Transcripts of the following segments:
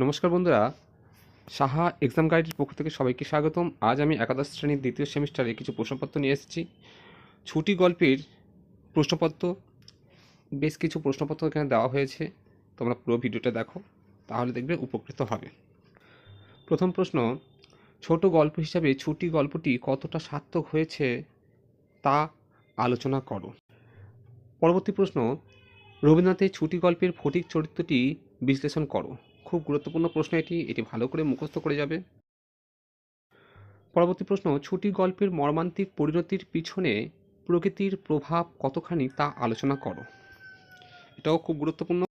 নমস্কার বন্ধুরা, সাহা এক্সাম গাইডের পক্ষ থেকে সবাইকে স্বাগতম। আজ আমি একাদশ শ্রেণীর দ্বিতীয় সেমিস্টারে কিছু প্রশ্নপত্র নিয়ে এসেছি। ছুটি গল্পের প্রশ্নপত্র, বেশ কিছু প্রশ্নপত্র এখানে দেওয়া হয়েছে। তোমরা পুরো ভিডিওটা দেখো, তাহলে দেখবে উপকৃত হবে। প্রথম প্রশ্ন, ছোট গল্প হিসাবে ছুটি গল্পটি কতটা সার্থক হয়েছে তা আলোচনা করো। পরবর্তী প্রশ্ন, রবীন্দ্রনাথের ছুটি গল্পের ফটিক চরিত্রটি বিশ্লেষণ করো। খুব গুরুত্বপূর্ণ প্রশ্ন এটি ভালো করে মুখস্থ করে যাবে। পরবর্তী প্রশ্ন, ছুটি গল্পের মর্মান্তিক পরিণতির পিছনে প্রকৃতির প্রভাব কতখানি তা আলোচনা করো। এটাও খুব গুরুত্বপূর্ণ।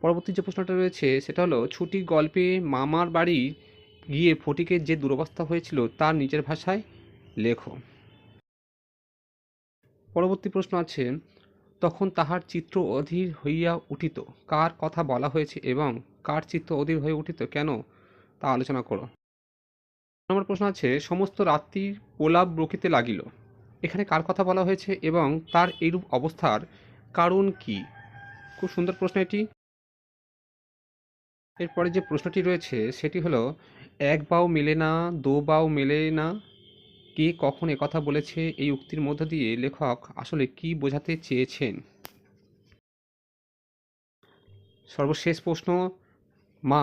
পরবর্তী যে প্রশ্নটা রয়েছে সেটা হলো, ছুটি গল্পে মামার বাড়ি গিয়ে ফটিকের যে দুরবস্থা হয়েছিল তার নিজের ভাষায় লেখো। পরবর্তী প্রশ্ন আছে, তখন তাহার চিত্ত অধীর হইয়া উঠিত, কার কথা বলা হয়েছে এবং কার চিত্ত অধীর হয়ে উঠিত কেন তা আলোচনা করো। নম্বর প্রশ্ন আছে, সমস্ত রাত্রির প্রলাপ বকিতে লাগিল, এখানে কার কথা বলা হয়েছে এবং তার এইরূপ অবস্থার কারণ কি। খুব সুন্দর প্রশ্ন এটি। এরপরে যে প্রশ্নটি রয়েছে সেটি হলো, এক বাও মেলে না, দো বাও মেলে না, কে কখন একথা বলেছে, এই উক্তির মধ্য দিয়ে লেখক আসলে কি বোঝাতে চেয়েছেন। সর্বশেষ প্রশ্ন, মা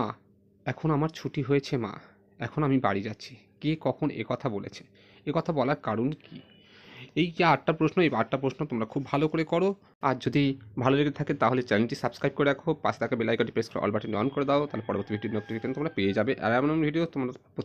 এখন আমার ছুটি হয়েছে, মা এখন আমি বাড়ি যাচ্ছি, কে কখন একথা বলেছে, একথা বলার কারণ কি। এই যে 8টা প্রশ্ন, এই 8টা প্রশ্ন তোমরা খুব ভালো করে করো। আর যদি ভালো লেগে থাকে তাহলে চ্যানেলটি সাবস্ক্রাইব করে রাখো, পাশে থাকা বেল আইকনটি প্রেস করে অল বাটন অন করে দাও, তাহলে পরবর্তী ভিডিও নোটিফিকেশন তোমরা পেয়ে যাবে। আর এমন ভিডিও তোমরা প্রতি